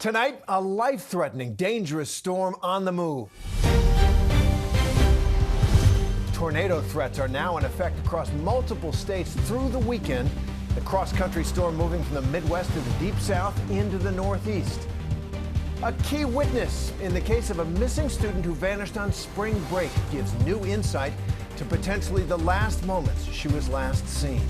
Tonight, a life-threatening, dangerous storm on the move. Tornado threats are now in effect across multiple states through the weekend. The cross-country storm moving from the Midwest to the Deep South into the Northeast. A key witness in the case of a missing student who vanished on spring break gives new insight to potentially the last moments she was last seen.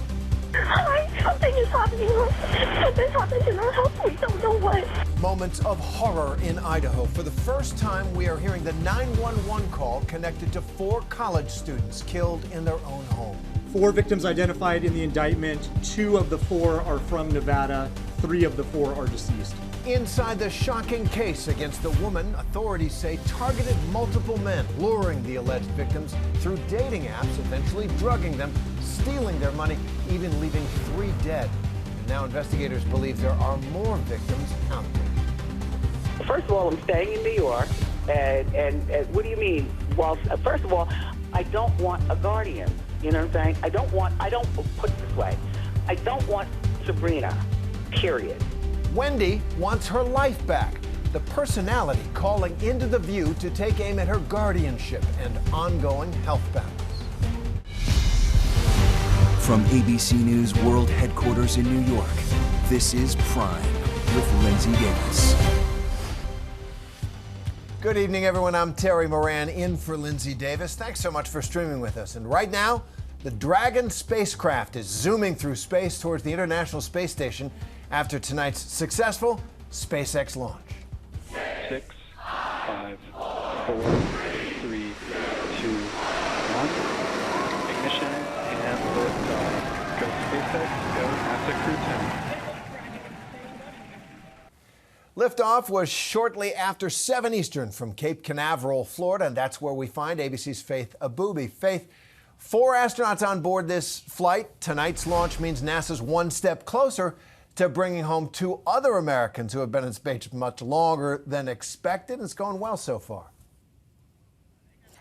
Something is happening. Something's happening in our house. We don't know what. Moments of horror in Idaho. For the first time, we are hearing the 911 call connected to 4 college students killed in their own home. 4 victims identified in the indictment. 2 of the 4 are from Nevada. 3 of the 4 are deceased. Inside the shocking case against the woman, authorities say targeted multiple men, luring the alleged victims through dating apps, eventually drugging them, stealing their money, even leaving 3 dead. And now investigators believe there are more victims out there. First of all, I'm staying in New York, and what do you mean? Well, first of all, I don't want a guardian. You know what I'm saying? I don't put it this way. I don't want Sabrina, period. Wendy wants her life back. The personality calling into the view to take aim at her guardianship and ongoing health battles. From ABC News World Headquarters in New York, this is Prime with Linsey Davis. Good evening, everyone. I'm Terry Moran in for Linsey Davis. Thanks so much for streaming with us. And right now, the Dragon spacecraft is zooming through space towards the International Space Station after tonight's successful SpaceX launch. 6, 5, 4, 3, 2, 1. Ignition and liftoff. Go SpaceX, go NASA Crew 10. Liftoff was shortly after 7 Eastern from Cape Canaveral, Florida, and that's where we find ABC's Faith Aboobi. Faith, 4 astronauts on board this flight. Tonight's launch means NASA's one step closer to bringing home 2 other Americans who have been in space much longer than expected. It's going well so far.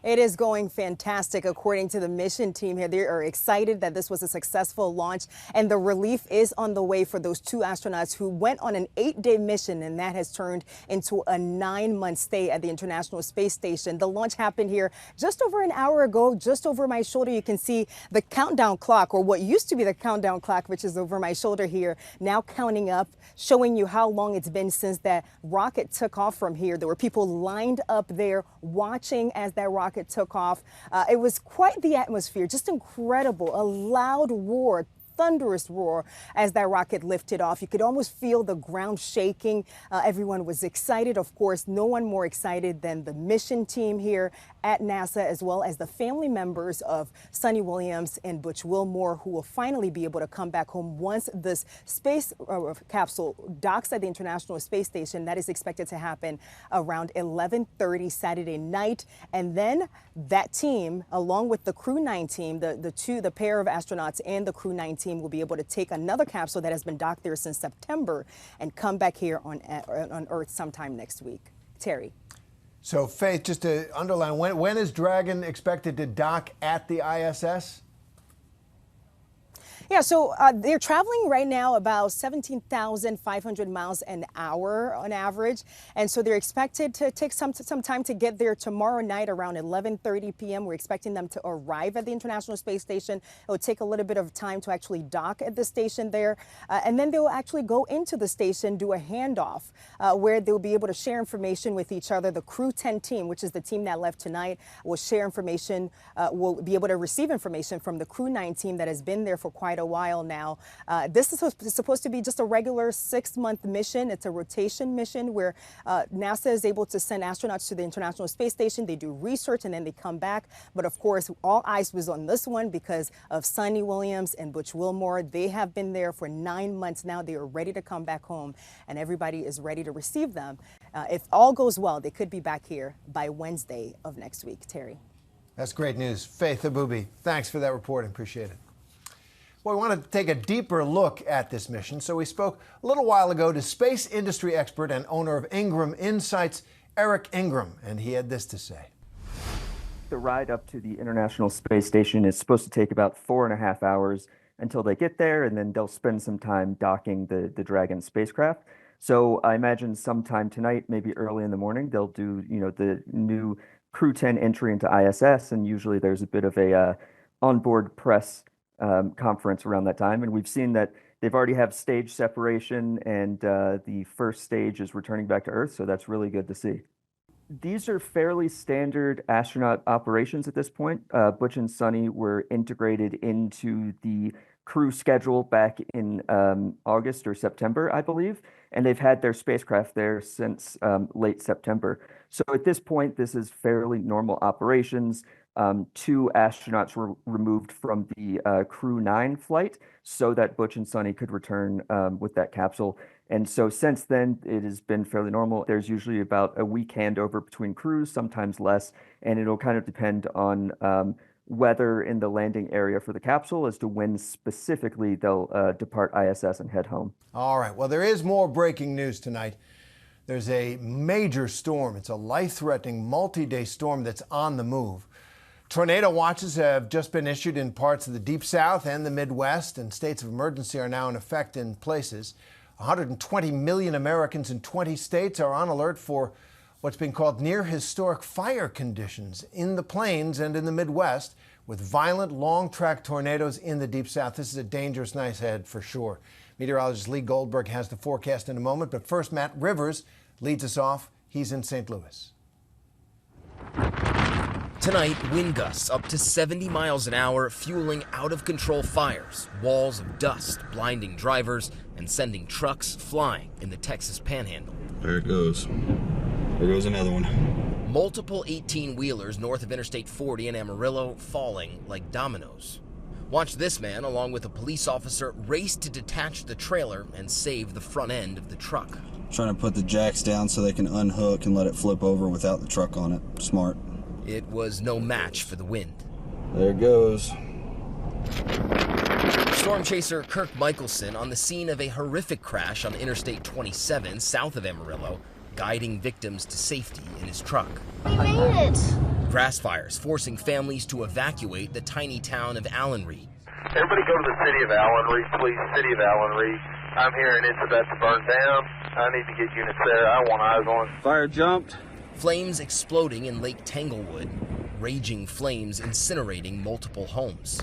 It is going fantastic, according to the mission team here. They are excited that this was a successful launch, and the relief is on the way for those 2 astronauts who went on an 8-day mission, and that has turned into a 9-month stay at the International Space Station. The launch happened here just over an hour ago. Just over my shoulder, you can see the countdown clock, or what used to be the countdown clock, which is over my shoulder here, now counting up, showing you how long it's been since that rocket took off from here. There were people lined up there watching as that rocket took off. It was quite the atmosphere, just incredible. A loud roar, thunderous roar as that rocket lifted off. You could almost feel the ground shaking. Everyone was excited. Of course, no one more excited than the mission team here at NASA, as well as the family members of Sunny Williams and Butch Wilmore, who will finally be able to come back home once this space capsule docks at the International Space Station. That is expected to happen around 11:30 Saturday night. And then that team, along with the Crew 9 team, the pair of astronauts and the Crew 9 team, will be able to take another capsule that has been docked there since September and come back here on Earth sometime next week. Terry. So, Faith, just to underline, when is Dragon expected to dock at the ISS? Yeah, so they're traveling right now about 17,500 miles an hour on average. And so they're expected to take some time to get there tomorrow night around 11:30 p.m. We're expecting them to arrive at the International Space Station. It will take a little bit of time to actually dock at the station there. And then they will actually go into the station, do a handoff where they'll be able to share information with each other. The Crew 10 team, which is the team that left tonight, will share information, will be able to receive information from the Crew 9 team that has been there for quite a while now. This is supposed to be just a regular 6-month mission. It's a rotation mission where NASA is able to send astronauts to the International Space Station. They do research and then they come back. But of course, all eyes was on this one because of Sunny Williams and Butch Wilmore. They have been there for 9 months now. They are ready to come back home, and everybody is ready to receive them. If all goes well, they could be back here by Wednesday of next week. Terry. That's great news. Faith Aboobi, thanks for that reporting. Appreciate it. Well, we want to take a deeper look at this mission, so we spoke a little while ago to space industry expert and owner of Ingram Insights, Eric Ingram, and he had this to say. The ride up to the International Space Station is supposed to take about 4.5 hours until they get there, and then they'll spend some time docking the Dragon spacecraft. So I imagine sometime tonight, maybe early in the morning, they'll do, the new Crew 10 entry into ISS, and usually there's a bit of a onboard press conference around that time. And we've seen that they've already have stage separation, and the first stage is returning back to Earth, so that's really good to see. These are fairly standard astronaut operations at this point. Butch and Sunny were integrated into the crew schedule back in August or September, I believe, and they've had their spacecraft there since late September. So at this point, this is fairly normal operations. 2 astronauts were removed from the Crew 9 flight so that Butch and Sunny could return with that capsule. And so since then, it has been fairly normal. There's usually about a week handover between crews, sometimes less, and it'll kind of depend on weather in the landing area for the capsule as to when specifically they'll depart ISS and head home. All right. Well, there is more breaking news tonight. There's a major storm. It's a life-threatening multi-day storm that's on the move. Tornado watches have just been issued in parts of the Deep South and the Midwest, and states of emergency are now in effect in places. 120 million Americans in 20 states are on alert for what's being called near historic fire conditions in the plains and in the Midwest, with violent long-track tornadoes in the Deep South. This is a dangerous night ahead for sure. Meteorologist Lee Goldberg has the forecast in a moment, but first Matt Rivers leads us off. He's in St. Louis. Tonight, wind gusts up to 70 miles an hour, fueling out-of-control fires, walls of dust blinding drivers and sending trucks flying in the Texas Panhandle. There it goes. There goes another one. Multiple 18-wheelers north of Interstate 40 in Amarillo falling like dominoes. Watch this man, along with a police officer, race to detach the trailer and save the front end of the truck. Trying to put the jacks down so they can unhook and let it flip over without the truck on it. Smart. It was no match for the wind. There it goes. Storm chaser Kirk Michelson on the scene of a horrific crash on Interstate 27 south of Amarillo, guiding victims to safety in his truck. We made it! Grass fires forcing families to evacuate the tiny town of Allen Reed. Everybody go to the city of Allen Reed, please. City of Allen Reed. I'm hearing it's about to burn down. I need to get units there. I want eyes on. Fire jumped. Flames exploding in Lake Tanglewood, raging flames incinerating multiple homes.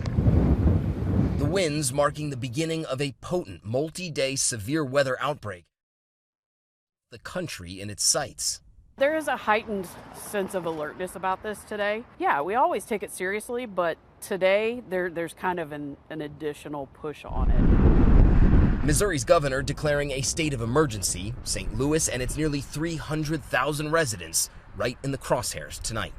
The winds marking the beginning of a potent multi-day severe weather outbreak. The country in its sights. There is a heightened sense of alertness about this today. Yeah, we always take it seriously, but today there's kind of an additional push on it. Missouri's governor declaring a state of emergency, St. Louis and its nearly 300,000 residents right in the crosshairs tonight.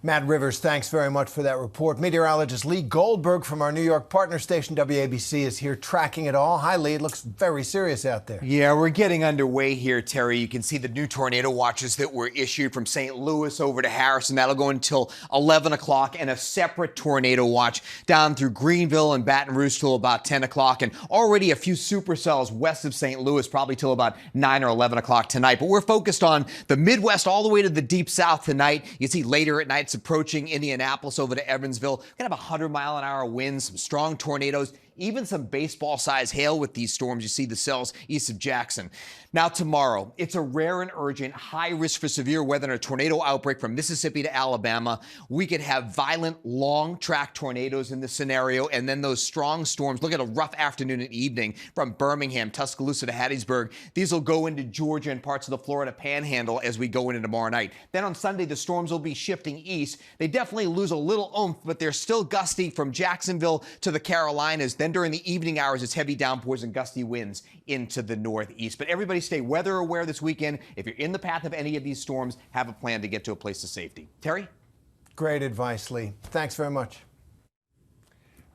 Matt Rivers, thanks very much for that report. Meteorologist Lee Goldberg from our New York partner station WABC is here tracking it all. Hi, Lee. It looks very serious out there. Yeah, we're getting underway here, Terry. You can see the new tornado watches that were issued from St. Louis over to Harrison. That'll go until 11 o'clock, and a separate tornado watch down through Greenville and Baton Rouge till about 10 o'clock, and already a few supercells west of St. Louis, probably till about 9 or 11 o'clock tonight. But we're focused on the Midwest all the way to the Deep South tonight. You see later at night, approaching Indianapolis over to Evansville. We're going to have 100-mile-an-hour winds, some strong tornadoes, even some baseball-sized hail with these storms. You see the cells east of Jackson. Now tomorrow, it's a rare and urgent, high risk for severe weather and a tornado outbreak from Mississippi to Alabama. We could have violent, long-track tornadoes in this scenario, and then those strong storms. Look at a rough afternoon and evening from Birmingham, Tuscaloosa to Hattiesburg. These will go into Georgia and parts of the Florida Panhandle as we go into tomorrow night. Then on Sunday, the storms will be shifting east. They definitely lose a little oomph, but they're still gusty from Jacksonville to the Carolinas. Then during the evening hours, it's heavy downpours and gusty winds into the northeast. But everybody stay weather aware this weekend. If you're in the path of any of these storms, have a plan to get to a place of safety. Terry? Great advice, Lee. Thanks very much.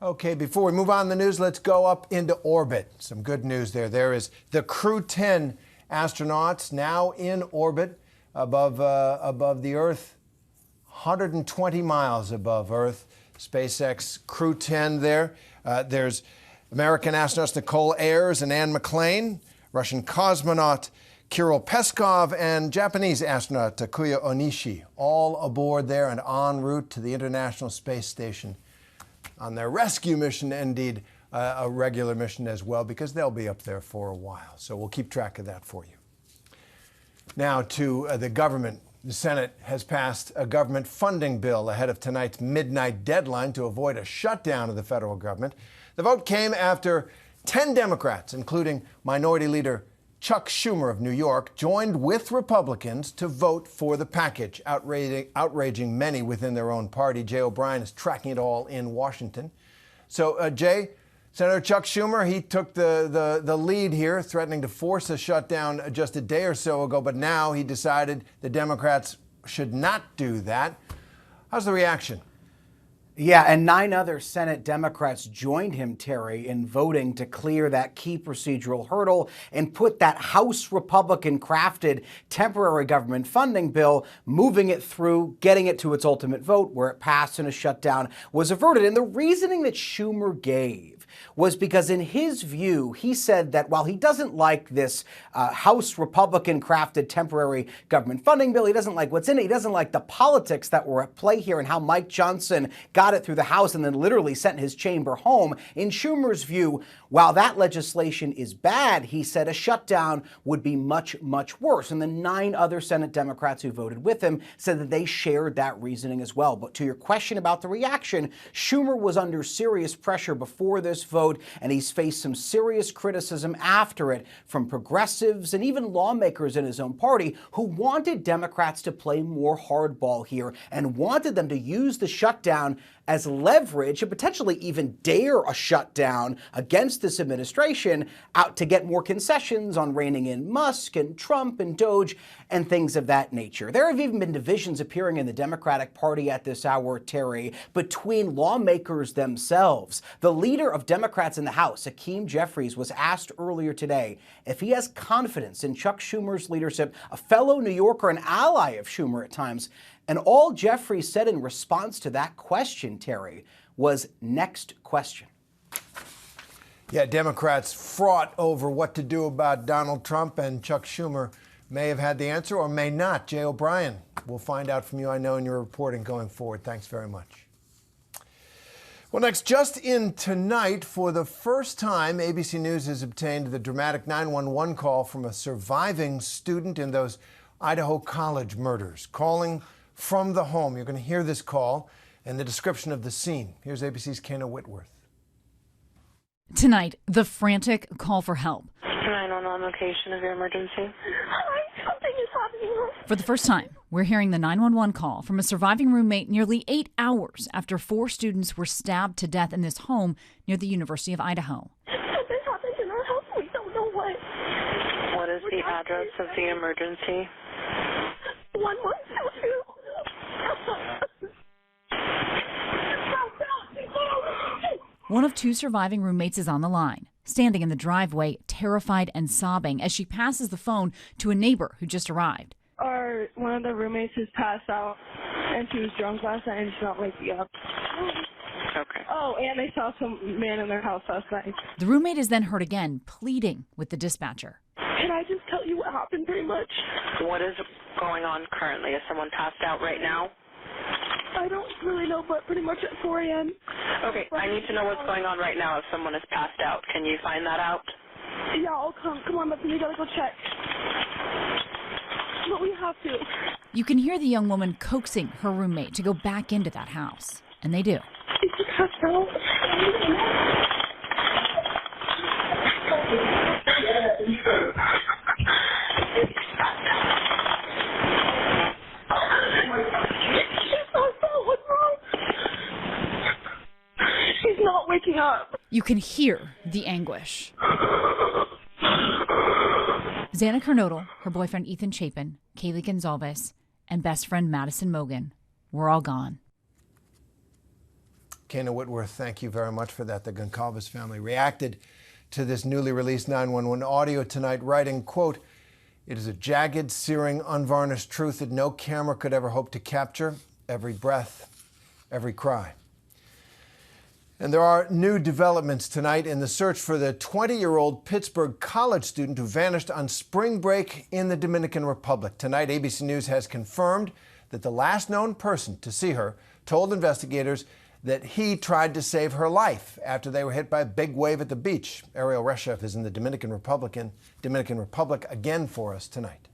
Okay, before we move on in the news, let's go up into orbit. Some good news there. There is the Crew 10 astronauts now in orbit above the Earth, 120 miles above Earth. SpaceX Crew 10 there. There's American astronauts Nicole Ayers and Anne McClain, Russian cosmonaut Kirill Peskov, and Japanese astronaut Takuya Onishi, all aboard there and en route to the International Space Station on their rescue mission, indeed, a regular mission as well, because they'll be up there for a while. So we'll keep track of that for you. Now to the government. The Senate has passed a government funding bill ahead of tonight's midnight deadline to avoid a shutdown of the federal government. The vote came after 10 Democrats, including Minority Leader Chuck Schumer of New York, joined with Republicans to vote for the package, outraging many within their own party. Jay O'Brien is tracking it all in Washington. So, Jay, Senator Chuck Schumer, he took the lead here, threatening to force a shutdown just a day or so ago, but now he decided the Democrats should not do that. How's the reaction? Yeah, and 9 other Senate Democrats joined him, Terry, in voting to clear that key procedural hurdle and put that House Republican-crafted temporary government funding bill, moving it through, getting it to its ultimate vote, where it passed and a shutdown was averted. And the reasoning that Schumer gave was because, in his view, he said that while he doesn't like this House Republican-crafted temporary government funding bill, he doesn't like what's in it, he doesn't like the politics that were at play here and how Mike Johnson got it through the House and then literally sent his chamber home. In Schumer's view, while that legislation is bad, he said a shutdown would be much, much worse. And the 9 other Senate Democrats who voted with him said that they shared that reasoning as well. But to your question about the reaction, Schumer was under serious pressure before this vote, and he's faced some serious criticism after it from progressives and even lawmakers in his own party who wanted Democrats to play more hardball here and wanted them to use the shutdown as leverage and potentially even dare a shutdown against this administration out to get more concessions on reining in Musk and Trump and Doge and things of that nature. There have even been divisions appearing in the Democratic Party at this hour, Terry, between lawmakers themselves. The leader of Democrats in the House, Hakeem Jeffries, was asked earlier today if he has confidence in Chuck Schumer's leadership, a fellow New Yorker, an ally of Schumer at times. And all Jeffries said in response to that question, Terry, was next question. Yeah, Democrats fraught over what to do about Donald Trump, and Chuck Schumer may have had the answer or may not. Jay O'Brien, we'll find out from you, I know, in your reporting going forward. Thanks very much. Well, next, just in tonight, for the first time, ABC News has obtained the dramatic 911 call from a surviving student in those Idaho College murders, calling from the home. You're going to hear this call and the description of the scene. Here's ABC's Kayna Whitworth. Tonight, the frantic call for help. 911 location of your emergency. Hi, something is happening. For the first time, we're hearing the 911 call from a surviving roommate nearly 8 hours after 4 students were stabbed to death in this home near the University of Idaho. Something happened in our house. We don't know what. What is the address of the emergency? 1122. One of 2 surviving roommates is on the line, standing in the driveway, terrified and sobbing as she passes the phone to a neighbor who just arrived. One of the roommates has passed out, and she was drunk last night and she's not waking up. Okay. Oh, and they saw some man in their house last night. The roommate is then heard again, pleading with the dispatcher. Can I just tell you what happened pretty much? What is going on currently? Is someone passed out right now? I don't really know, but pretty much at 4 a.m. Okay, I need to know what's going on right now if someone is passed out. Can you find that out? Yeah, I'll come. Come on, but we gotta go check. But we have to. You can hear the young woman coaxing her roommate to go back into that house, and they do. Is she passed out? She's not waking up. You can hear the anguish. Xana Kernodle, her boyfriend Ethan Chapin, Kaylee Gonzalez, and best friend Madison Mogan were all gone. Kayna Whitworth, thank you very much for that. The Goncalves family reacted to this newly released 911 audio tonight, writing, quote, "It is a jagged, searing, unvarnished truth that no camera could ever hope to capture. Every breath, every cry." And there are new developments tonight in the search for the 20-year-old Pittsburgh college student who vanished on spring break in the Dominican Republic. Tonight, ABC News has confirmed that the last known person to see her told investigators that he tried to save her life after they were hit by a big wave at the beach. Ariel Reshef is in the Dominican Republic again for us tonight.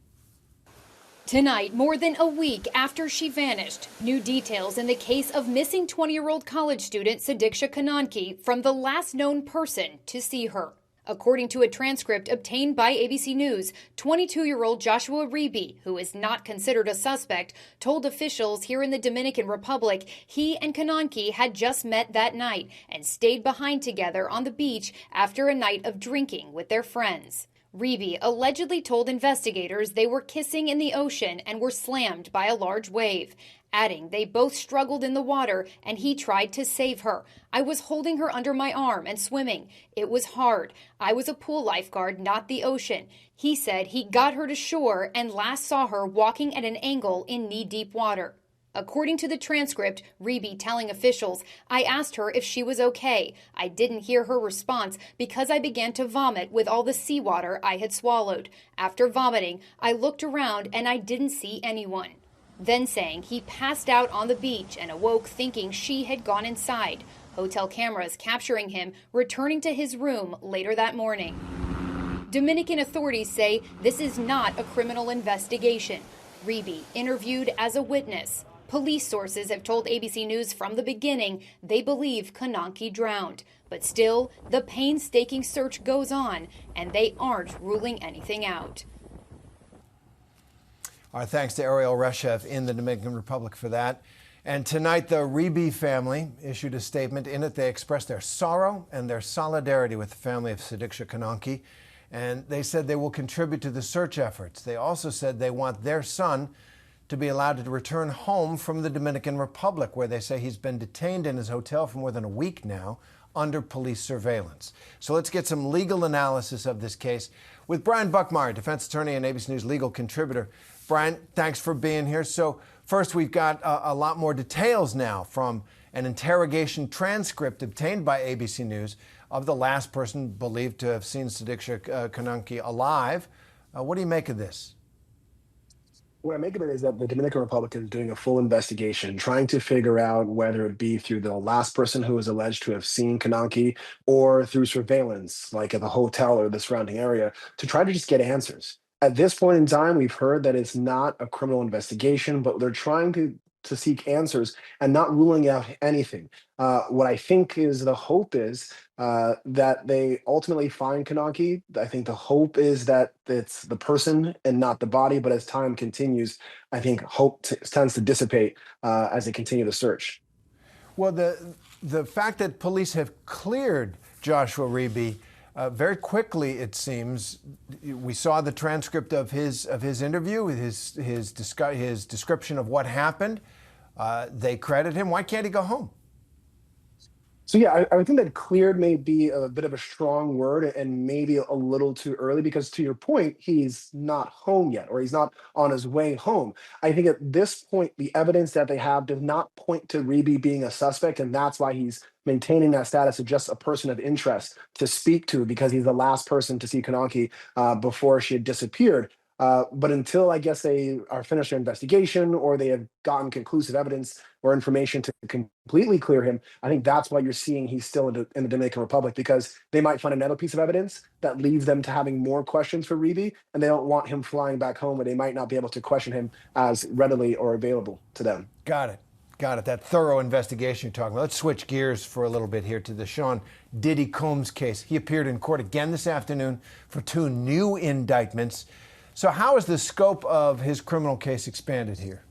Tonight, more than a week after she vanished, new details in the case of missing 20-year-old college student Sadiksha Kananki from the last known person to see her. According to a transcript obtained by ABC News, 22-year-old Joshua Reeby, who is not considered a suspect, told officials here in the Dominican Republic he and Kananki had just met that night and stayed behind together on the beach after a night of drinking with their friends. Reeby allegedly told investigators they were kissing in the ocean and were slammed by a large wave, adding they both struggled in the water and he tried to save her. I was holding her under my arm and swimming. It was hard. I was a pool lifeguard, not the ocean. He said he got her to shore and last saw her walking at an angle in knee-deep water. According to the transcript, Reeby telling officials, I asked her if she was okay. I didn't hear her response because I began to vomit with all the seawater I had swallowed. After vomiting, I looked around and I didn't see anyone. Then saying he passed out on the beach and awoke thinking she had gone inside. Hotel cameras capturing him returning to his room later that morning. Dominican authorities say this is not a criminal investigation. Reeby interviewed as a witness. Police sources have told ABC News from the beginning they believe Kananki drowned. But still, the painstaking search goes on, and they aren't ruling anything out. Our thanks to Ariel Reshef in the Dominican Republic for that. And tonight, the Reeby family issued a statement. In it, they expressed their sorrow and their solidarity with the family of Sadiksha Kananki. And they said they will contribute to the search efforts. They also said they want their son to be allowed to return home from the Dominican Republic, where they say he's been detained in his hotel for more than a week now under police surveillance. So let's get some legal analysis of this case with Brian Buckmeyer, defense attorney and ABC News legal contributor. Brian, thanks for being here. So first, we've got a lot more details now from an interrogation transcript obtained by ABC News of the last person believed to have seen Sadiksha Kananki alive. What do you make of this? What I make of it is that the Dominican Republic is doing a full investigation, trying to figure out whether it be through the last person who is alleged to have seen Kananki or through surveillance, like at the hotel or the surrounding area, to try to just get answers. At this point in time, we've heard that it's not a criminal investigation, but they're trying to seek answers and not ruling out anything. What I think is the hope is that they ultimately find Kananki. I think the hope is that it's the person and not the body. But as time continues, I think hope tends to dissipate as they continue the search. Well, the fact that police have cleared Joshua Reeby very quickly, it seems. We saw the transcript of his interview, his description of what happened. They credit him. Why can't he go home? So yeah, I think that cleared may be a bit of a strong word and maybe a little too early, because to your point, he's not home yet, or he's not on his way home. I think at this point, the evidence that they have does not point to Reeby being a suspect, and that's why he's maintaining that status of just a person of interest to speak to, because he's the last person to see Kananki before she had disappeared. But until I guess they are finished their investigation or they have gotten conclusive evidence or information to completely clear him, I think that's why you're seeing he's still in the Dominican Republic, because they might find another piece of evidence that leads them to having more questions for Reeby, and they don't want him flying back home, where they might not be able to question him as readily or available to them. Got it. Got it. That thorough investigation you're talking about. Let's switch gears for a little bit here to the Sean Diddy Combs case. He appeared in court again this afternoon for 2 new indictments. So how is the scope of his criminal case expanded here?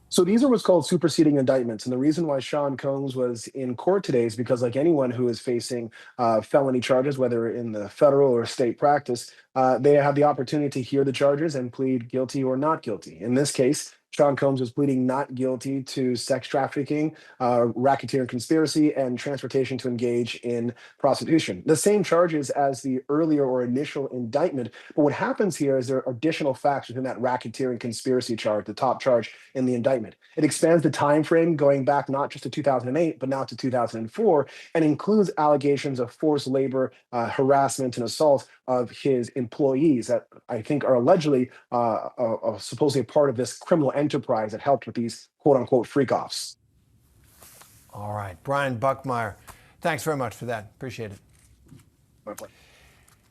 So these are what's called superseding indictments. And the reason why Sean Combs was in court today is because, like anyone who is facing felony charges, whether in the federal or state practice, they have the opportunity to hear the charges and plead guilty or not guilty. In this case, Sean Combs was pleading not guilty to sex trafficking, racketeering conspiracy, and transportation to engage in prostitution. The same charges as the earlier or initial indictment. But what happens here is there are additional facts within that racketeering conspiracy charge, the top charge in the indictment. It expands the time frame going back not just to 2008, but now to 2004, and includes allegations of forced labor, harassment, and assault of his employees that I think are allegedly supposedly a part of this criminal enterprise that helped with these quote-unquote freak-offs. All right, Brian Buckmeyer, thanks very much for that. Appreciate it. My pleasure.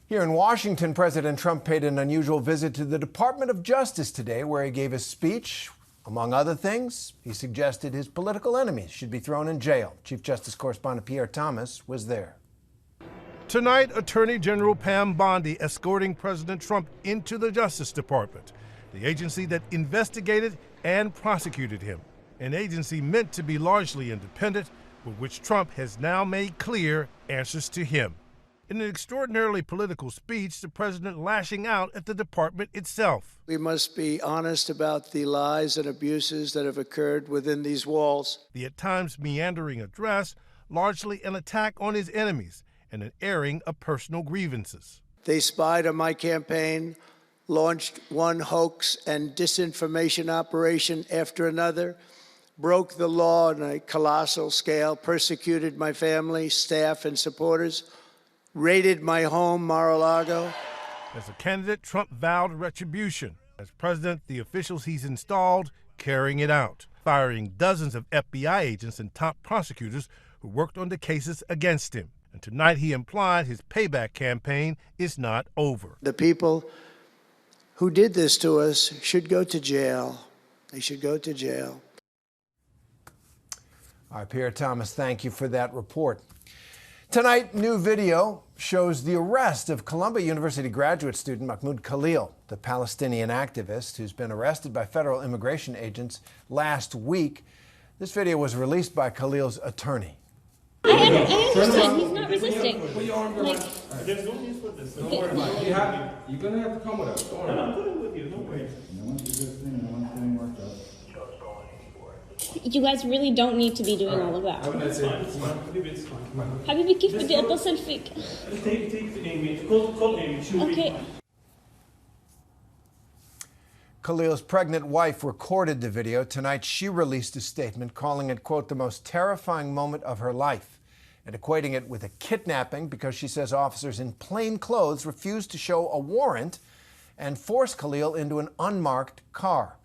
Here in Washington, President Trump paid an unusual visit to the Department of Justice today, where he gave a speech. Among other things, he suggested his political enemies should be thrown in jail. Chief Justice correspondent Pierre Thomas was there. Tonight, Attorney General Pam Bondi escorting President Trump into the Justice Department, the agency that investigated and prosecuted him, an agency meant to be largely independent, but which Trump has now made clear answers to him. In an extraordinarily political speech, the president lashing out at the department itself. We must be honest about the lies and abuses that have occurred within these walls. The at times meandering address, largely an attack on his enemies and an airing of personal grievances. They spied on my campaign, launched one hoax and disinformation operation after another, broke the law on a colossal scale, persecuted my family, staff, and supporters, raided my home, Mar-a-Lago. As a candidate, Trump vowed retribution. As president, the officials he's installed carrying it out, firing dozens of FBI agents and top prosecutors who worked on the cases against him. And tonight he implied his payback campaign is not over. The people who did this to us should go to jail. They should go to jail. All right, Pierre Thomas, thank you for that report. Tonight, new video shows the arrest of Columbia University graduate student Mahmoud Khalil, the Palestinian activist who's been arrested by federal immigration agents last week. This video was released by Khalil's attorney. I understand. He's not resisting. There's no use for this. Don't worry about it. You're going to have to come with us. Don't worry. I'm coming with you. No worries. You guys really don't need to be doing all of that. It's fine. حبيبي كيف بدي اتصل فيك؟ Take Amy. Call Amy. She'll be Okay. fine. Khalil's pregnant wife recorded the video. Tonight, she released a statement calling it, quote, the most terrifying moment of her life, and equating it with a kidnapping because she says officers in plain clothes refused to show a warrant and forced Khalil into an unmarked car.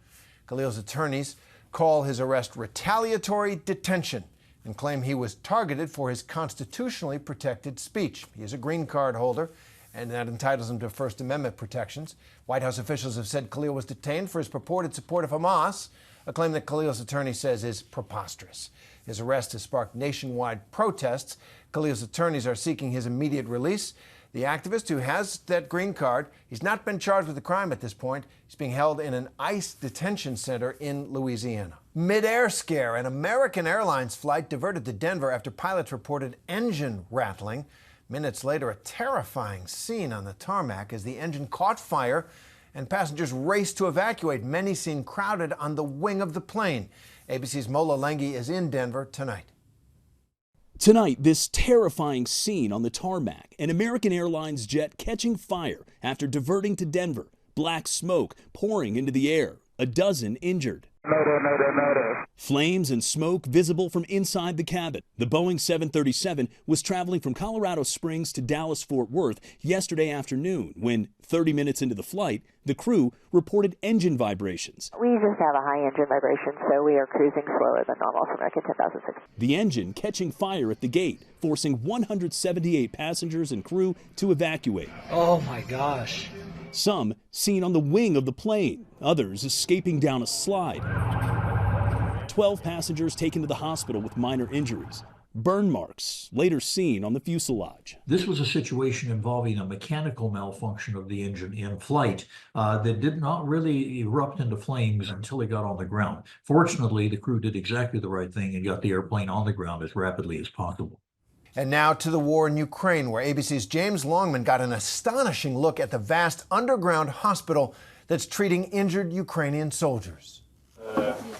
Khalil's attorneys call his arrest retaliatory detention and claim he was targeted for his constitutionally protected speech. He is a green card holder, and that entitles him to First Amendment protections. White House officials have said Khalil was detained for his purported support of Hamas, a claim that Khalil's attorney says is preposterous. His arrest has sparked nationwide protests. Khalil's attorneys are seeking his immediate release. The activist, who has that green card, he's not been charged with a crime at this point. He's being held in an ICE detention center in Louisiana. Mid-air scare. An American Airlines flight diverted to Denver after pilots reported engine rattling. Minutes later, a terrifying scene on the tarmac as the engine caught fire and passengers raced to evacuate, many seen crowded on the wing of the plane. ABC's Mola Lenghi is in Denver tonight. Tonight, this terrifying scene on the tarmac, an American Airlines jet catching fire after diverting to Denver, black smoke pouring into the air, a dozen injured. Flames and smoke visible from inside the cabin. The Boeing 737 was traveling from Colorado Springs to Dallas-Fort Worth yesterday afternoon when, 30 minutes into the flight, the crew reported engine vibrations. We just have a high engine vibration, so we are cruising slower than normal for American 10,006. The engine catching fire at the gate, forcing 178 passengers and crew to evacuate. Oh my gosh. Some seen on the wing of the plane, others escaping down a slide. 12 passengers taken to the hospital with minor injuries. Burn marks later seen on the fuselage. This was a situation involving a mechanical malfunction of the engine in flight that did not really erupt into flames until it got on the ground. Fortunately, the crew did exactly the right thing and got the airplane on the ground as rapidly as possible. And now to the war in Ukraine, where ABC's James Longman got an astonishing look at the vast underground hospital that's treating injured Ukrainian soldiers.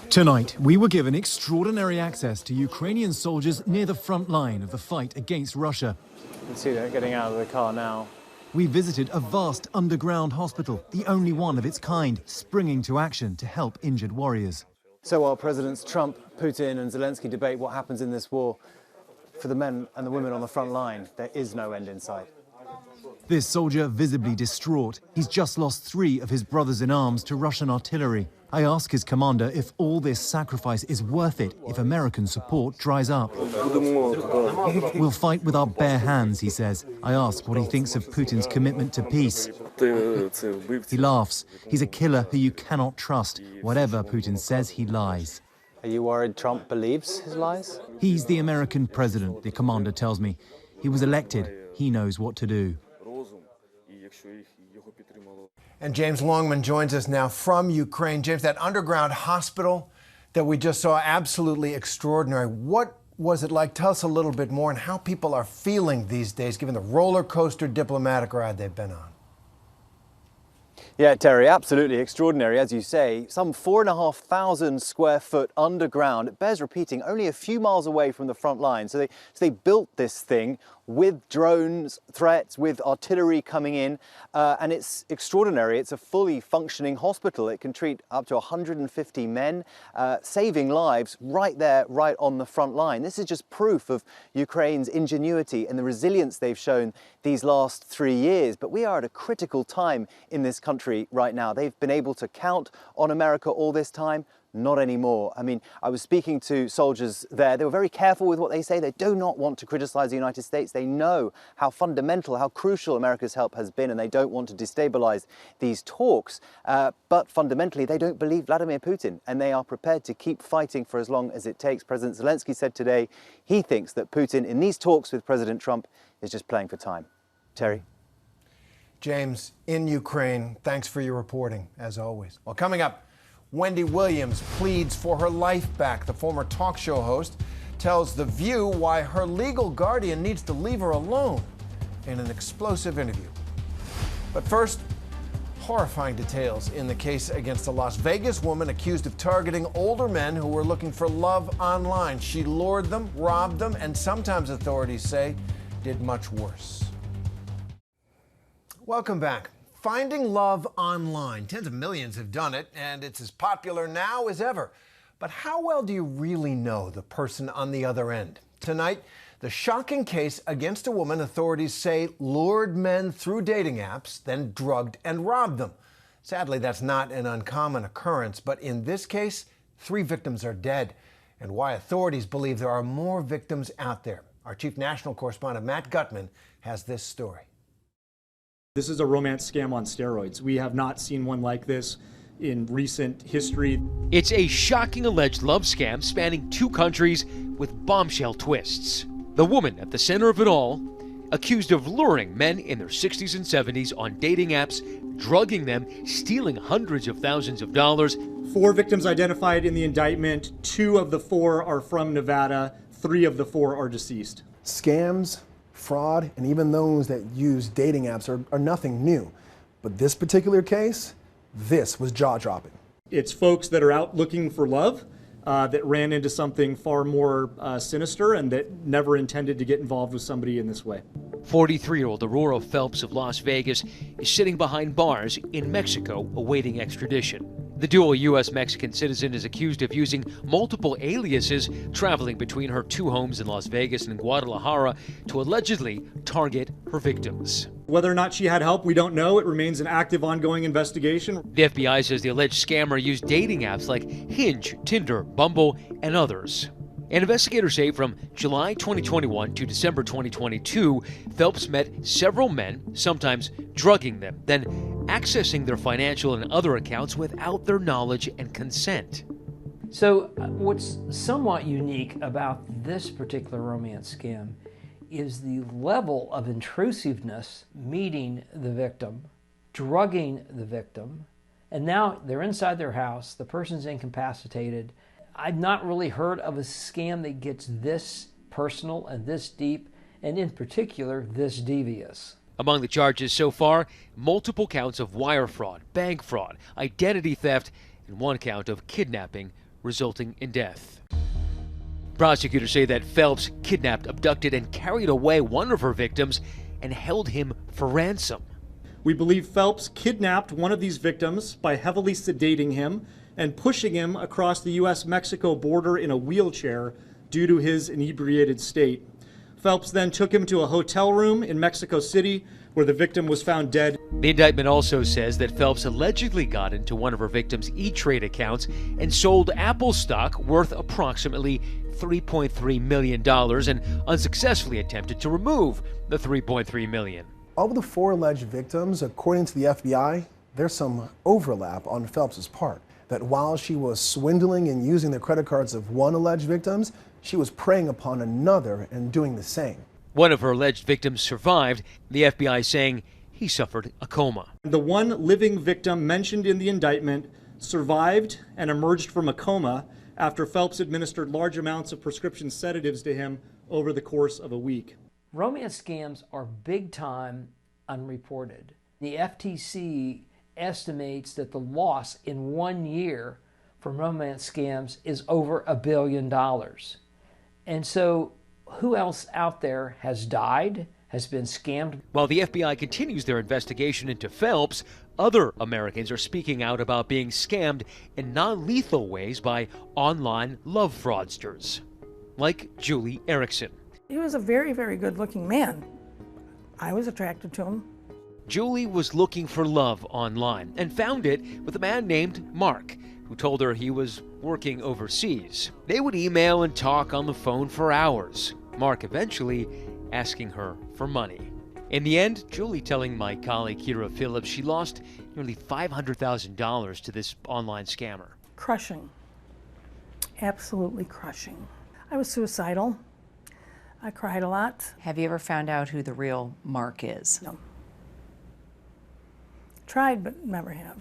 Tonight, we were given extraordinary access to Ukrainian soldiers near the front line of the fight against Russia. You can see they're getting out of the car now. We visited a vast underground hospital, the only one of its kind, springing to action to help injured warriors. So while Presidents Trump, Putin and Zelensky debate what happens in this war, for the men and the women on the front line, there is no end in sight. This soldier visibly distraught. He's just lost 3 of his brothers in arms to Russian artillery. I ask his commander if all this sacrifice is worth it if American support dries up. We'll fight with our bare hands, he says. I ask what he thinks of Putin's commitment to peace. He laughs. He's a killer who you cannot trust. Whatever Putin says, he lies. Are you worried Trump believes his lies? He's the American president, the commander tells me. He was elected. He knows what to do. And James Longman joins us now from Ukraine. James, that underground hospital that we just saw, absolutely extraordinary. What was it like? Tell us a little bit more and how people are feeling these days, given the roller coaster diplomatic ride they've been on. Yeah, Terry, absolutely extraordinary, as you say. Some 4,500 square foot underground. It bears repeating, only a few miles away from the front line. So they built this thing with drones, threats, with artillery coming in, and it's extraordinary. It's a fully functioning hospital. It can treat up to 150 men, saving lives right there, right on the front line. This is just proof of Ukraine's ingenuity and the resilience they've shown these last 3 years. But we are at a critical time in this country right now. They've been able to count on America all this time. Not anymore. I mean, I was speaking to soldiers there. They were very careful with what they say. They do not want to criticize the United States. They know how fundamental, how crucial America's help has been, and they don't want to destabilize these talks. But fundamentally, they don't believe Vladimir Putin, and they are prepared to keep fighting for as long as it takes. President Zelensky said today he thinks that Putin, in these talks with President Trump, is just playing for time. Terry? James, in Ukraine, thanks for your reporting, as always. Well, coming up, Wendy Williams pleads for her life back. The former talk show host tells The View why her legal guardian needs to leave her alone in an explosive interview. But first, horrifying details in the case against a Las Vegas woman accused of targeting older men who were looking for love online. She lured them, robbed them, and sometimes authorities say did much worse. Welcome back. Finding love online. Tens of millions have done it, and it's as popular now as ever. But how well do you really know the person on the other end? Tonight, the shocking case against a woman authorities say lured men through dating apps, then drugged and robbed them. Sadly, that's not an uncommon occurrence, but in this case, 3 victims are dead, and why authorities believe there are more victims out there. Our chief national correspondent, Matt Gutman, has this story. This is a romance scam on steroids. We have not seen one like this in recent history. It's a shocking alleged love scam spanning 2 countries with bombshell twists. The woman at the center of it all, accused of luring men in their 60s and 70s on dating apps, drugging them, stealing hundreds of thousands of dollars. 4 victims identified in the indictment. 2 of the 4 are from Nevada. 3 of the 4 are deceased. Scams, fraud, and even those that use dating apps are nothing new. But this particular case, this was jaw-dropping. It's folks that are out looking for love that ran into something far more sinister and that never intended to get involved with somebody in this way. 43-year-old Aurora Phelps of Las Vegas is sitting behind bars in Mexico awaiting extradition. The dual U.S.-Mexican citizen is accused of using multiple aliases, traveling between her 2 homes in Las Vegas and Guadalajara to allegedly target her victims. Whether or not she had help, we don't know. It remains an active, ongoing investigation. The FBI says the alleged scammer used dating apps like Hinge, Tinder, Bumble, and others. And investigators say from July 2021 to December 2022, Phelps met several men, sometimes drugging them, then accessing their financial and other accounts without their knowledge and consent. So what's somewhat unique about this particular romance scam is the level of intrusiveness, meeting the victim, drugging the victim, and now they're inside their house, the person's incapacitated. I've not really heard of a scam that gets this personal and this deep, and in particular, this devious. Among the charges so far, multiple counts of wire fraud, bank fraud, identity theft, and 1 count of kidnapping resulting in death. Prosecutors say that Phelps kidnapped, abducted, and carried away one of her victims and held him for ransom. We believe Phelps kidnapped one of these victims by heavily sedating him and pushing him across the U.S.-Mexico border in a wheelchair due to his inebriated state. Phelps then took him to a hotel room in Mexico City, where the victim was found dead. The indictment also says that Phelps allegedly got into one of her victims' E-Trade accounts and sold Apple stock worth approximately $3.3 million and unsuccessfully attempted to remove the $3.3 million. Of the 4 alleged victims, according to the FBI, there's some overlap on Phelps's part. That while she was swindling and using the credit cards of one alleged victims, she was preying upon another and doing the same. One of her alleged victims survived, the FBI saying he suffered a coma. The one living victim mentioned in the indictment survived and emerged from a coma after Phelps administered large amounts of prescription sedatives to him over the course of a week. Romance scams are big time unreported. The FTC estimates that the loss in 1 year from romance scams is over $1 billion. And so who else out there has died, has been scammed? While the FBI continues their investigation into Phelps, other Americans are speaking out about being scammed in non-lethal ways by online love fraudsters, like Julie Erickson. He was a very, very good-looking man. I was attracted to him. Julie was looking for love online and found it with a man named Mark, who told her he was working overseas. They would email and talk on the phone for hours, Mark eventually asking her for money. In the end, Julie telling my colleague Kira Phillips she lost nearly $500,000 to this online scammer. Crushing. Absolutely crushing. I was suicidal. I cried a lot. Have you ever found out who the real Mark is? No. Tried, but never have.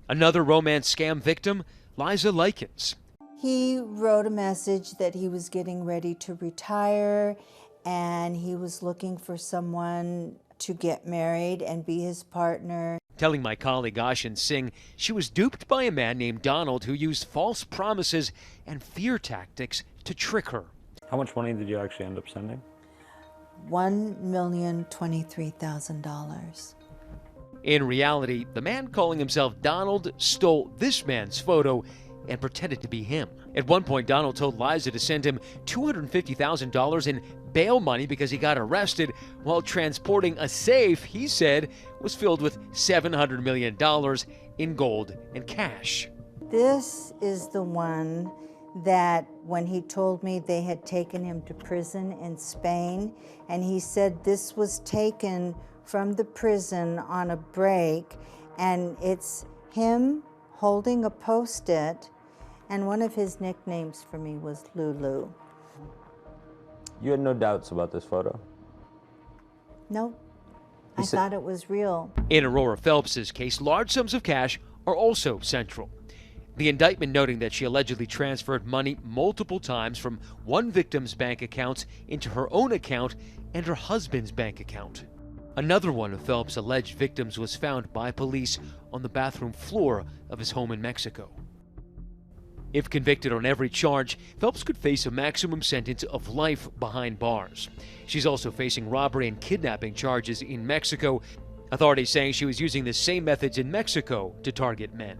Another romance scam victim, Liza Likens. He wrote a message that he was getting ready to retire and he was looking for someone to get married and be his partner. Telling my colleague Ashin Singh she was duped by a man named Donald who used false promises and fear tactics to trick her. How much money did you actually end up sending? $1,023,000. In reality, the man calling himself Donald stole this man's photo and pretended to be him. At one point, Donald told Liza to send him $250,000 in bail money because he got arrested while transporting a safe he said was filled with $700 million in gold and cash. This is the one that when he told me they had taken him to prison in Spain, and he said this was taken from the prison on a break, and it's him holding a Post-it, and one of his nicknames for me was Lulu. You had no doubts about this photo? No, I thought it was real. In Aurora Phelps's case, large sums of cash are also central. The indictment noting that she allegedly transferred money multiple times from one victim's bank accounts into her own account and her husband's bank account. Another one of Phelps' alleged victims was found by police on the bathroom floor of his home in Mexico. If convicted on every charge, Phelps could face a maximum sentence of life behind bars. She's also facing robbery and kidnapping charges in Mexico, authorities saying she was using the same methods in Mexico to target men.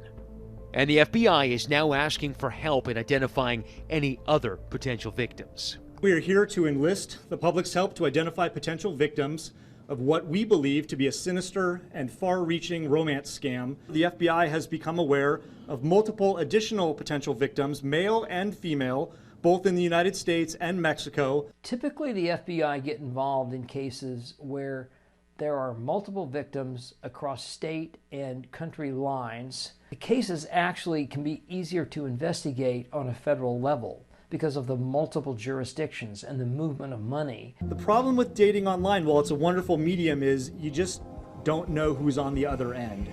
And the FBI is now asking for help in identifying any other potential victims. We are here to enlist the public's help to identify potential victims of what we believe to be a sinister and far-reaching romance scam. The FBI has become aware of multiple additional potential victims, male and female, both in the United States and Mexico. Typically, the FBI get involved in cases where there are multiple victims across state and country lines. The cases actually can be easier to investigate on a federal level because of the multiple jurisdictions and the movement of money. The problem with dating online, while it's a wonderful medium, is you just don't know who's on the other end.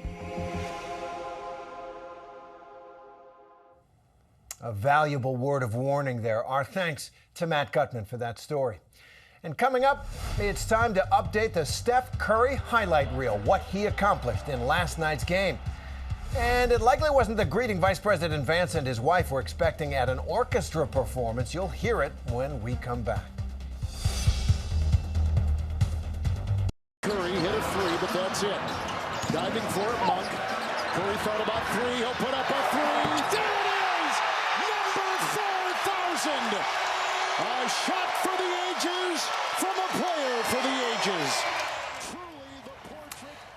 A valuable word of warning there. Our thanks to Matt Gutman for that story. And coming up, it's time to update the Steph Curry highlight reel, what he accomplished in last night's game. And it likely wasn't the greeting Vice President Vance and his wife were expecting at an orchestra performance. You'll hear it when we come back. Curry hit a three, but that's it. Diving for it, Monk. Curry thought about three. He'll put up a three. There it is! Number 4,000! A shot for the ages from a player for the ages. Truly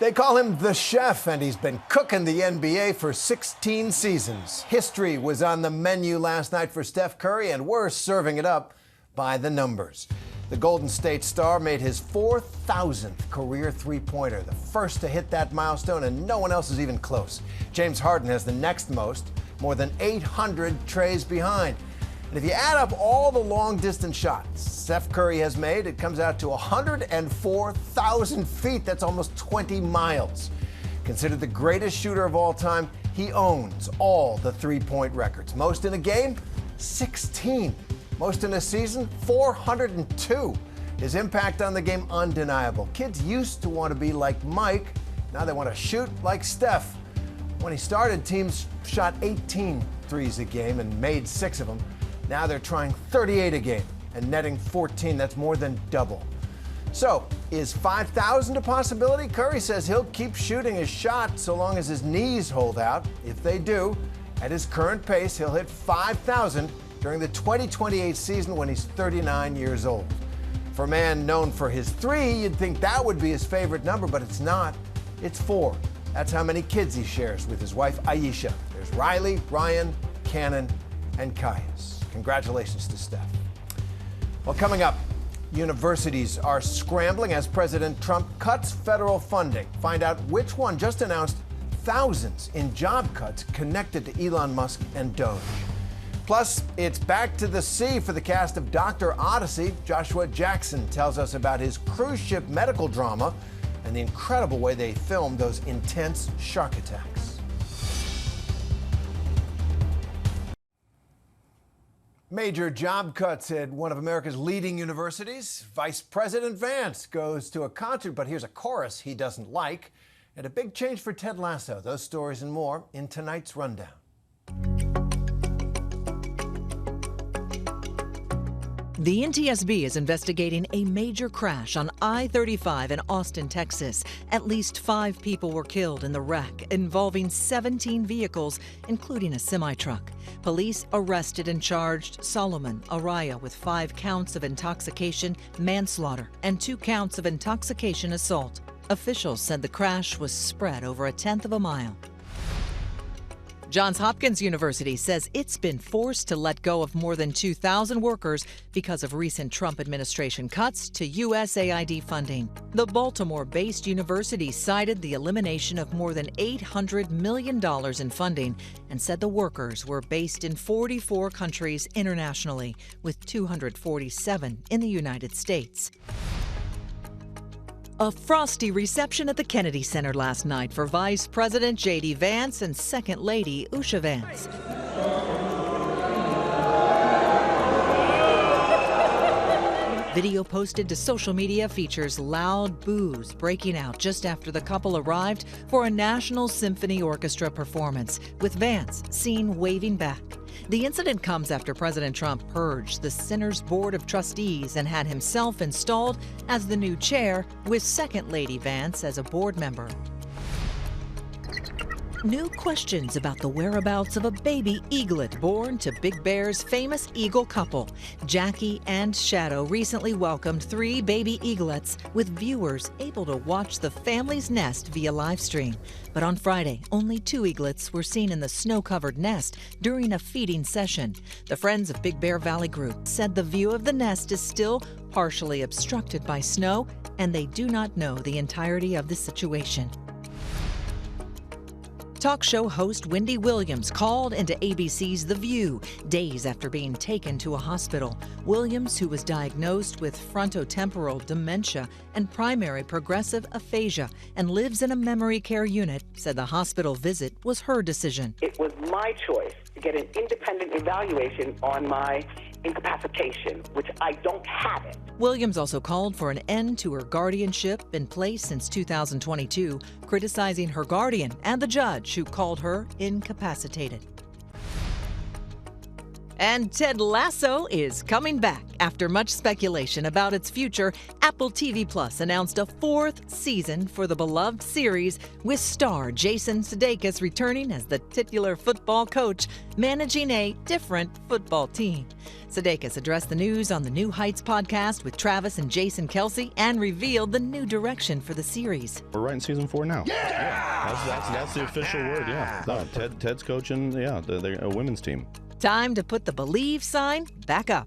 They call him the chef, and he's been cooking the NBA for 16 seasons. History was on the menu last night for Steph Curry, and we're serving it up by the numbers. The Golden State star made his 4,000th career three-pointer, the first to hit that milestone, and no one else is even close. James Harden has the next most, more than 800 trays behind. And if you add up all the long-distance shots Steph Curry has made, it comes out to 104,000 feet. That's almost 20 miles. Considered the greatest shooter of all time, he owns all the three-point records. Most in a game? 16. Most in a season? 402. His impact on the game, undeniable. Kids used to want to be like Mike. Now they want to shoot like Steph. When he started, teams shot 18 threes a game and made 6 of them. Now they're trying 38 a game and netting 14. That's more than double. So, is 5,000 a possibility? Curry says he'll keep shooting his shot so long as his knees hold out. If they do, at his current pace, he'll hit 5,000 during the 2028 season when he's 39 years old. For a man known for his 3, you'd think that would be his favorite number, but it's not. It's 4. That's how many kids he shares with his wife, Aisha. There's Riley, Ryan, Cannon, and Caius. Congratulations to Steph. Well, coming up, universities are scrambling as President Trump cuts federal funding. Find out which one just announced thousands in job cuts connected to Elon Musk and Doge. Plus, it's back to the sea for the cast of Dr. Odyssey. Joshua Jackson tells us about his cruise ship medical drama and the incredible way they filmed those intense shark attacks. Major job cuts at one of America's leading universities. Vice President Vance goes to a concert, but here's a chorus he doesn't like. And a big change for Ted Lasso. Those stories and more in tonight's Rundown. The NTSB is investigating a major crash on I-35 in Austin, Texas. At least 5 people were killed in the wreck, involving 17 vehicles, including a semi-truck. Police arrested and charged Solomon Araya with 5 counts of intoxication, manslaughter, and 2 counts of intoxication assault. Officials said the crash was spread over a tenth of a mile. Johns Hopkins University says it's been forced to let go of more than 2,000 workers because of recent Trump administration cuts to USAID funding. The Baltimore-based university cited the elimination of more than $800 million in funding and said the workers were based in 44 countries internationally, with 247 in the United States. A frosty reception at the Kennedy Center last night for Vice President J.D. Vance and Second Lady Usha Vance. Video posted to social media features loud boos breaking out just after the couple arrived for a National Symphony Orchestra performance, with Vance seen waving back. The incident comes after President Trump purged the Center's Board of Trustees and had himself installed as the new chair, with Second Lady Vance as a board member. New questions about the whereabouts of a baby eaglet born to Big Bear's famous eagle couple. Jackie and Shadow recently welcomed 3 baby eaglets, with viewers able to watch the family's nest via live stream. But on Friday, only 2 eaglets were seen in the snow-covered nest during a feeding session. The Friends of Big Bear Valley Group said the view of the nest is still partially obstructed by snow, and they do not know the entirety of the situation. Talk show host Wendy Williams called into ABC's The View days after being taken to a hospital. Williams, who was diagnosed with frontotemporal dementia and primary progressive aphasia and lives in a memory care unit, said the hospital visit was her decision. It was my choice to get an independent evaluation on my incapacitation, which I don't have it. Williams also called for an end to her guardianship in place since 2022, criticizing her guardian and the judge who called her incapacitated. And Ted Lasso is coming back. After much speculation about its future, Apple TV Plus announced a 4th season for the beloved series, with star Jason Sudeikis returning as the titular football coach, managing a different football team. Sudeikis addressed the news on the New Heights podcast with Travis and Jason Kelsey and revealed the new direction for the series. We're right in season 4 now. Yeah! That's the official word, yeah. No, Ted's coaching, they're a women's team. Time to put the Believe sign back up.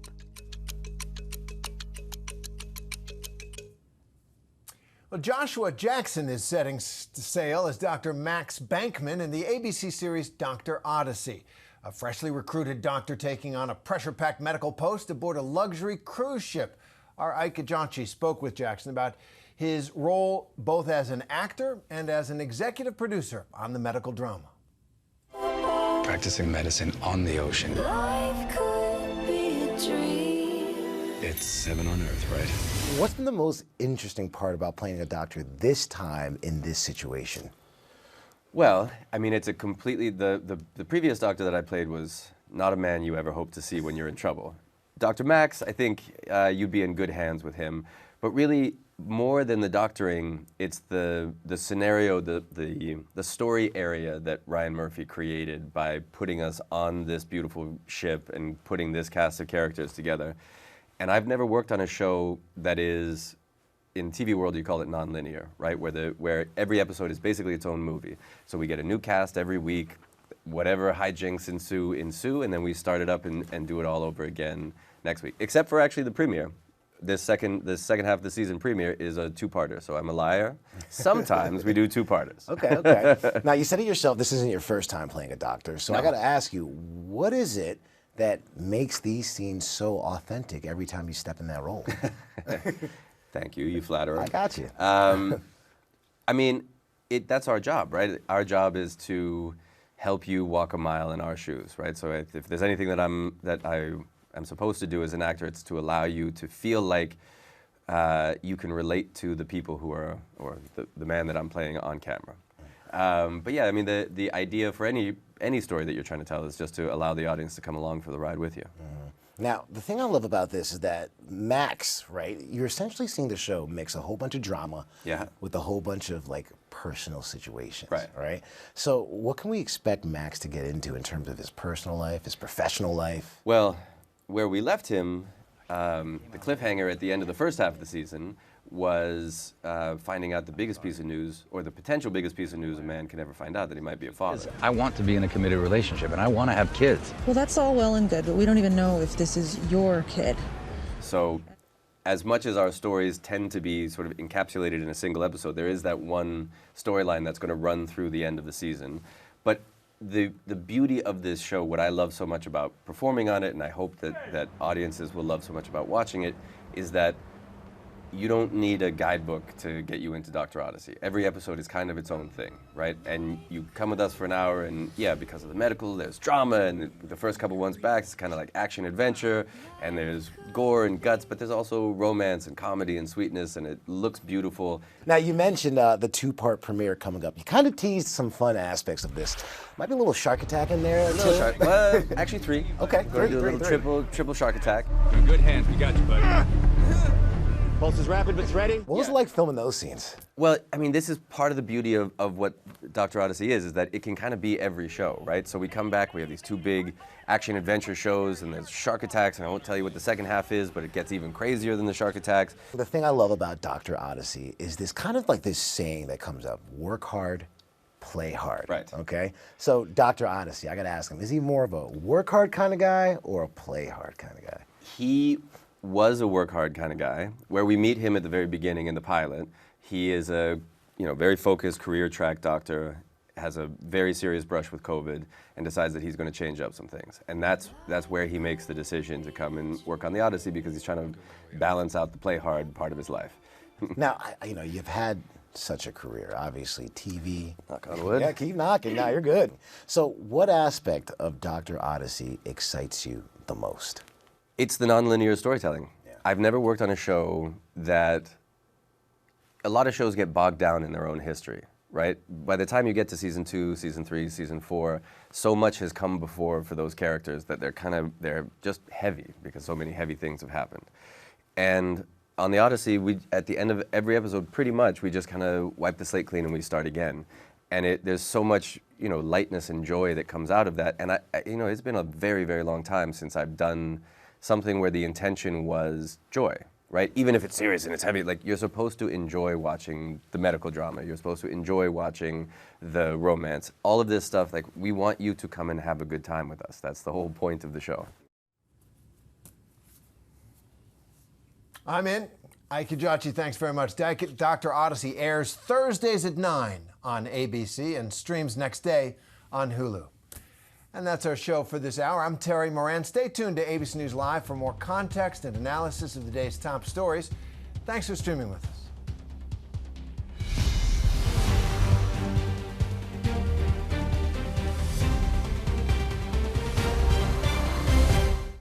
Well, Joshua Jackson is setting sail as Dr. Max Bankman in the ABC series Dr. Odyssey. A freshly recruited doctor taking on a pressure-packed medical post aboard a luxury cruise ship. Our Ike Ejiochi spoke with Jackson about his role both as an actor and as an executive producer on the medical drama. Practicing medicine on the ocean. Life could be a dream. It's heaven on earth, right? What's been the most interesting part about playing a doctor this time in this situation? Well, I mean, it's a completely, the previous doctor that I played was not a man you ever hope to see when you're in trouble. Dr. Max, I think you'd be in good hands with him, but really, more than the doctoring, it's the scenario, the story area that Ryan Murphy created by putting us on this beautiful ship and putting this cast of characters together. And I've never worked on a show that is, in TV world you call it non-linear, right? Where every episode is basically its own movie. So we get a new cast every week, whatever hijinks ensue, and then we start it up and do it all over again next week. Except for actually the premiere. The second half of the season premiere is a two-parter, so I'm a liar. Sometimes we do two-parters. Okay. Now, you said it yourself, this isn't your first time playing a doctor, so no. I got to ask you, what is it that makes these scenes so authentic every time you step in that role? Thank you, you flatterer. I got you. I mean, that's our job, right? Our job is to help you walk a mile in our shoes, right? So if there's anything that I'm supposed to do as an actor, it's to allow you to feel like you can relate to the people who are, or the man that I'm playing on camera. But yeah, I mean, the idea for any story that you're trying to tell is just to allow the audience to come along for the ride with you. Mm-hmm. Now, the thing I love about this is that Max, right, you're essentially seeing the show mix a whole bunch of drama with a whole bunch of, like, personal situations, right? So what can we expect Max to get into in terms of his personal life, his professional life? Well, where we left him, the cliffhanger at the end of the first half of the season was finding out the biggest piece of news, or the potential biggest piece of news a man can ever find out, that he might be a father. I want to be in a committed relationship, and I want to have kids. Well, that's all well and good, but we don't even know if this is your kid. So, as much as our stories tend to be sort of encapsulated in a single episode, there is that one storyline that's going to run through the end of the season. But the beauty of this show, what I love so much about performing on it, and I hope that audiences will love so much about watching it, is that you don't need a guidebook to get you into Dr. Odyssey. Every episode is kind of its own thing, right? And you come with us for an hour, and yeah, because of the medical, there's drama, and the first couple ones back, it's kind of like action-adventure, and there's gore and guts, but there's also romance and comedy and sweetness, and it looks beautiful. Now, you mentioned the two-part premiere coming up. You kind of teased some fun aspects of this. Might be a little shark attack in there, too? Well, actually 3. Okay, We're going to do a little triple shark attack. You're in good hands. We got you, buddy. Pulse is rapid, but it's ready. What was it like filming those scenes? Well, I mean, this is part of the beauty of what Dr. Odyssey is that it can kind of be every show, right? So we come back, we have these 2 big action-adventure shows, and there's shark attacks, and I won't tell you what the second half is, but it gets even crazier than the shark attacks. The thing I love about Dr. Odyssey is this kind of like this saying that comes up, work hard, play hard. Right. Okay? So Dr. Odyssey, I gotta ask him, is he more of a work hard kind of guy or a play hard kind of guy? He was a work hard kind of guy. Where we meet him at the very beginning in the pilot, he is a very focused career track doctor, has a very serious brush with COVID, and decides that he's going to change up some things. And that's where he makes the decision to come and work on the Odyssey, because he's trying to balance out the play hard part of his life. Now, you've had such a career, obviously, TV. Knock on wood. Yeah, keep knocking. Now you're good. So what aspect of Dr. Odyssey excites you the most? It's the nonlinear storytelling. Yeah. I've never worked on a show that, a lot of shows get bogged down in their own history, right? By the time you get to season 2, season 3, season 4, so much has come before for those characters that they're just heavy because so many heavy things have happened. And on the Odyssey, at the end of every episode, pretty much, we just kind of wipe the slate clean and we start again. And there's so much, lightness and joy that comes out of that. And it's been a very, very long time since I've done something where the intention was joy, right? Even if it's serious and it's heavy, like you're supposed to enjoy watching the medical drama. You're supposed to enjoy watching the romance. All of this stuff, like we want you to come and have a good time with us. That's the whole point of the show. I'm in. Ike Ejiochi, thanks very much. Dr. Odyssey airs Thursdays at 9 on ABC and streams next day on Hulu. And that's our show for this hour. I'm Terry Moran. Stay tuned to ABC News Live for more context and analysis of the day's top stories. Thanks for streaming with us.